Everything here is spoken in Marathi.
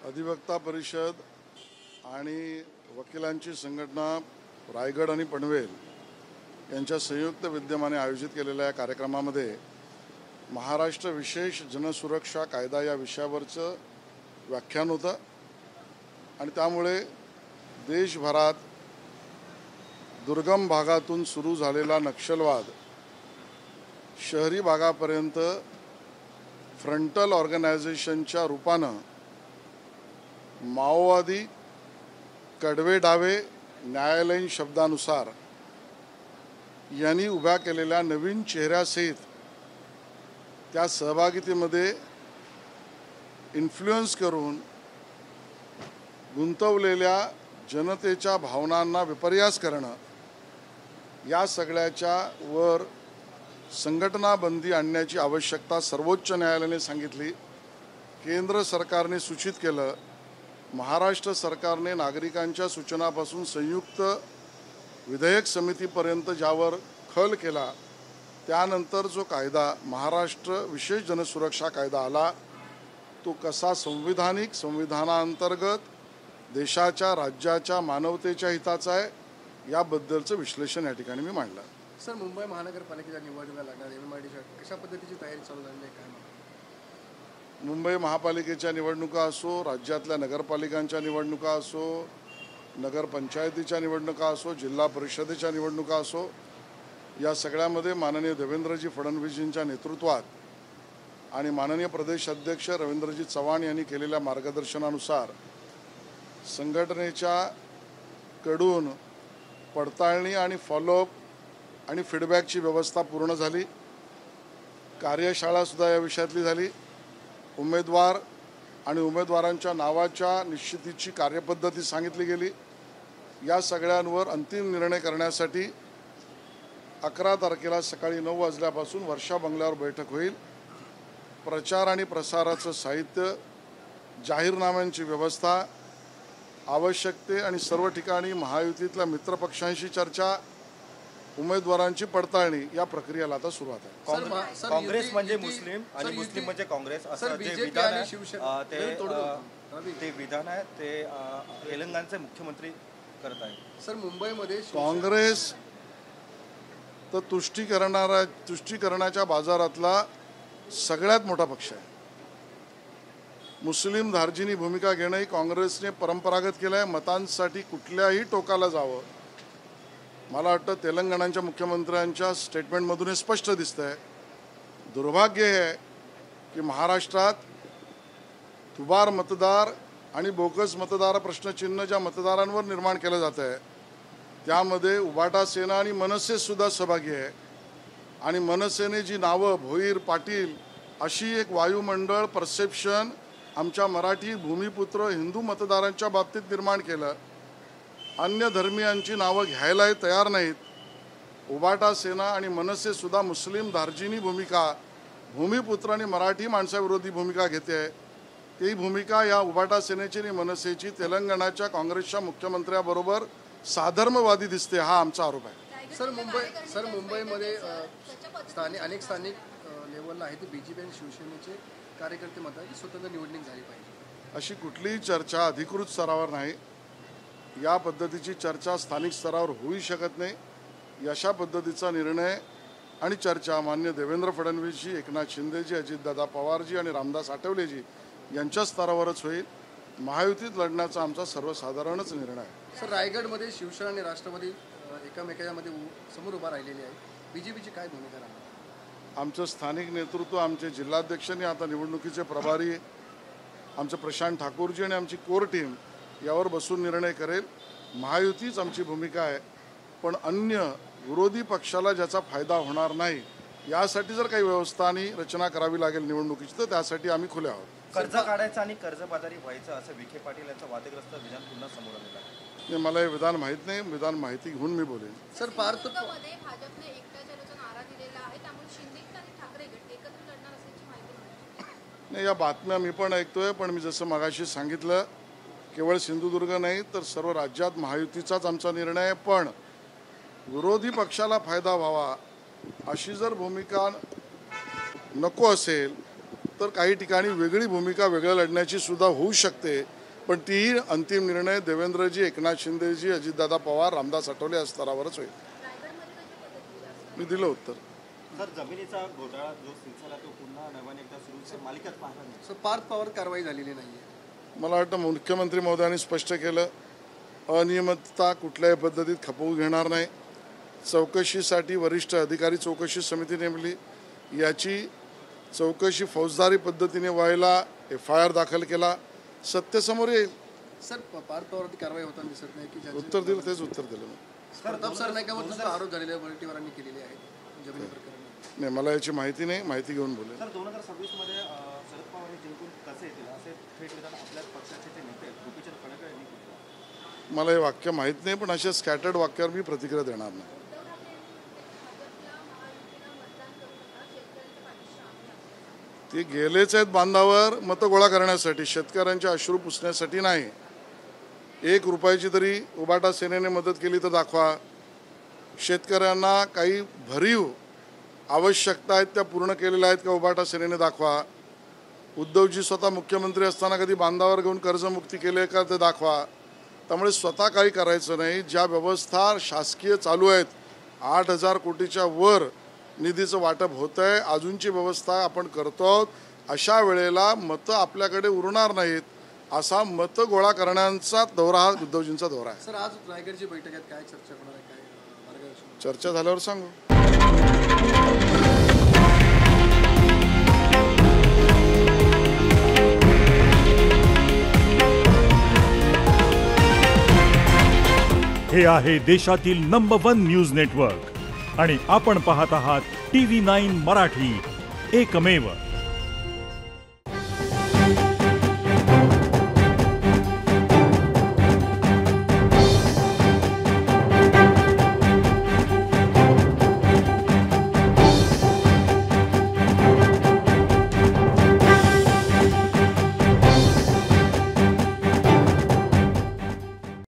अधिवक्ता परिषद आणि वकिलांची संघटना रायगड आणि पनवेल यांच्या संयुक्त विद्यमाने आयोजित केलेल्या या कार्यक्रमामध्ये महाराष्ट्र विशेष जनसुरक्षा कायदा या विषयावरचं व्याख्यान होतं आणि त्यामुळे देशभरात दुर्गम भागातून सुरू झालेला नक्षलवाद शहरी भागापर्यंत फ्रंटल ऑर्गनायझेशनच्या रूपानं माओवादी कडवे डावे न्यायालयीन शब्दानुसार यांनी उभ्या केलेल्या नवीन चेहऱ्यासहित त्या सहभागितेमध्ये इन्फ्लुएन्स करून गुंतवलेल्या जनतेच्या भावनांना विपर्यास करणं या सगळ्याच्या वर संघटनाबंदी आणण्याची आवश्यकता सर्वोच्च न्यायालयाने सांगितली। केंद्र सरकारने सूचित केलं, महाराष्ट्र सरकारने नागरिकांच्या सूचनापासून संयुक्त विधेयक समितीपर्यंत ज्यावर खल केला त्यानंतर जो कायदा महाराष्ट्र विशेष जनसुरक्षा कायदा आला तो कसा संविधानिक संविधानांतर्गत देशाच्या राज्याच्या मानवतेच्या हिताचा आहे याबद्दलचं विश्लेषण या ठिकाणी मी मांडलं। सर, मुंबई महानगरपालिकेच्या निवडणुका लागणार MMRDच्या कशा पद्धतीची तयारी चालू झाली आहे काय? मुंबई महापालिकेच्या निवडणुका असो, राज्यातल्या नगरपालिकांच्या निवडणुका असो, नगरपंचायतीच्या निवडणुका असो, जिल्हा परिषदेच्या निवडणुका असो, या सगळ्यामध्ये माननीय देवेंद्रजी फडणवीसजींच्या नेतृत्वात आणि माननीय प्रदेश अध्यक्ष रवींद्रजी चव्हाण यांनी केलेल्या मार्गदर्शनानुसार संघटनेच्या कडून पडताळणी आणि फॉलोअप आणि फीडबॅकची व्यवस्था पूर्ण झाली। कार्यशाळासुद्धा या विषयातली झाली। उमेदवार आणि उमेदवारांच्या नावाच्या निश्चितीची कार्यपद्धती सांगितली गेली। या सगळ्यांवर अंतिम निर्णय करण्यासाठी 11 तारखेला सकाळी 9 वाजल्यापासून वर्षा बंगल्यावर बैठक होईल। प्रचार आणि प्रसाराचं साहित्य, जाहीरनाम्यांची व्यवस्था, आवश्यकते आणि सर्व ठिकाणी महायुतीतल्या मित्रपक्षांशी चर्चा, उमेदवारांची पडताळणी या प्रक्रियेला आता सुरुवात आहे। काँग्रेस म्हणजे मुस्लिम आणि मुस्लिम म्हणजे काँग्रेस असं जे विधान आहे ते विधान आहे ते तेलंगणाचे मुख्यमंत्री करत आहेत। सर, मुंबईमध्ये काँग्रेस तर तुष्टीकरणाच्या बाजारातला सगळ्यात मोठा पक्ष आहे। मुस्लिम धार्जिनी भूमिका घेणंही काँग्रेसने परंपरागत केलं आहे। मतांसाठी कुठल्याही टोकाला जावं, मला वाटतं तेलंगणाच्या मुख्यमंत्र्यांच्या स्टेटमेंटमधून हे स्पष्ट दिसतंय। दुर्भाग्य हे आहे की महाराष्ट्रात दुबार मतदार आणि बोगस मतदार प्रश्नचिन्ह ज्या मतदारांवर निर्माण केलं जात आहे त्यामध्ये उबाटा सेना आणि मनसे सुद्धा सहभागी आहे आणि मनसेने जी नावं भोईर, पाटील अशी एक वायुमंडळ परसेप्शन आमच्या मराठी भूमिपुत्र हिंदू मतदारांच्या बाबतीत निर्माण केलं। अन्य धर्मीयांची नावं घ्यायलाही तयार नाहीत। उबाटा सेना आणि मनसे सुद्धा मुस्लिम धार्जिनी भूमिका, भूमिपुत्र आणि मराठी माणसाविरोधी भूमिका घेते। ती भूमिका या उबाटा सेनेची आणि मनसेची तेलंगणाच्या काँग्रेसच्या मुख्यमंत्र्याबरोबर साधर्मवादी दिसते, हा आमचा आरोप आहे। सर, मुंबईमध्ये अनेक स्थानिक लेवलला आहे ते BJP आणि शिवसेनेचे कार्यकर्ते म्हणतात की स्वतंत्र निवडणूक झाली पाहिजे। अशी कुठलीही चर्चा अधिकृत स्तरावर नाही। या पद्धतीची चर्चा स्थानिक स्तरावर होऊ शकत नाही। अशा पद्धतीचा निर्णय आणि चर्चा मान्य देवेंद्र फडणवीसजी, एकनाथ शिंदेजी, अजितदादा पवारजी आणि रामदास आठवलेजी यांच्या स्तरावरच होईल। महायुतीत लढण्याचा आमचा सर्वसाधारणच निर्णय आहे। सर, रायगडमध्ये शिवसेना आणि राष्ट्रवादी एकमेकांमध्ये समोर उभा राहिलेली आहे, BJPची काय भूमिका राहणार? आमचं स्थानिक नेतृत्व, आमचे जिल्हाध्यक्षांनी आता निवडणुकीचे प्रभारी आमचे प्रशांत ठाकूरजी आणि आमची कोर टीम यावर बसून निर्णय करेल। महायुतीच आमची भूमिका आहे, पण अन्य विरोधी पक्षाला ज्याचा फायदा होणार नाही यासाठी जर काही व्यवस्था आणि रचना करावी लागेल निवडणुकीची तर त्यासाठी आम्ही खुले आहोत। कर्ज काढायचं आणि कर्जबाजारी व्हायचं असं विखे पाटील यांचं वादग्रस्त विधान पुन्हा समोर आलेलं आहे। मला हे विधान माहीत नाही, विधान माहिती घेऊन मी बोलेन। सर, भाजपने एकट्याचा आरा दिलेला आहे, त्यामुळे शिंदे आणि ठाकरे गट एकत्र लढणार असल्याची माहिती मिळते। नाही, या बातम्या मी पण ऐकतोय, पण मी जसं मगाशी सांगितलं केवळ सिंधुदुर्ग नाही तर सर्व राज्यात महायुतीचाच आमचा निर्णय आहे। पण विरोधी पक्षाला फायदा व्हावा अशी जर भूमिका नको असेल तर काही ठिकाणी वेगळी भूमिका वेगळं लढण्याची सुद्धा होऊ शकते। पण ती अंतिम निर्णय देवेंद्रजी, एकनाथ शिंदेजी, अजितदादा पवार, रामदास आठवले या स्तरावरच होईल. मी दिलं उत्तर. सर, जमिनीचा घोटाळा जो सिलसिला तो पुन्हा नव्याने एकदा सुरू मालिकेत पाहणार नाही. सर, पार्थ पवार कारवाई झालेली नाहीये. मला वाटतं मुख्यमंत्री महोदयांनी स्पष्ट केलं, अनियमितता कुठल्याही पद्धतीत खपवून घेणार नाही. चौकशीसाठी वरिष्ठ अधिकारी चौकशी समिती नेमली. याची चौकशी फौजदारी पद्धतीने व्हायला FIR दाखल केला. सत्य समोर येईल. सर, पार्थ पवारवरती कारवाई होताना दिसत नाही की उत्तर दिलं, तेच उत्तर दिलं. प्रताप सरनाईकावर आरोप झालेले वरटीवारांनी केलेले आहेत जमिनी प्रकरणी. नाही, मला याची माहिती नाही, माहिती घेऊन बोलेल. सर, 2026 मध्ये शरद पवार हे जिंकून कसे येतील असे थेट विधान आपल्याच पक्षाचे ते नेते गोपीचंद पडळकर यांनी केलं. मला हे वाक्य माहीत नाही, पण अशा स्कॅटर्ड वाक्यावर मी प्रतिक्रिया देणार नाही. ते गेलेच आहेत बांधावर मतं गोळा करण्यासाठी, शेतकऱ्यांचे अश्रू पुसण्यासाठी नाही. 1 रुपयाची तरी उबाटा सेनेने मदत केली तर दाखवा. शेतकऱ्यांना काही भरीव आवश्यकता आहेत त्या पूर्ण केलेल्या आहेत का उबाटा सेनेने दाखवा. उद्धवजी स्वतः मुख्यमंत्री असताना कधी बांधावर घेऊन कर्जमुक्ती केली आहे का ते दाखवा. त्यामुळे स्वतः काही करायचं नाही. ज्या व्यवस्था शासकीय चालू आहेत, 8,000 कोटीच्या वर निधीचं वाटप होतं आहे, अजूनची व्यवस्था आपण करतो. अशा वेळेला मतं आपल्याकडे उरणार नाहीत. असा मतं गोळा करण्याचा दौरा हा उद्धवजींचा दौरा आहे. सर, आज रायगडची बैठक आहे, काय चर्चा होणार आहे, काय मार्गदर्शन? चर्चा झाल्यावर सांगू. हे आहे देशातील नंबर 1 न्यूज नेटवर्क आणि आपण पाहत आहात TV9 मराठी, एकमेव.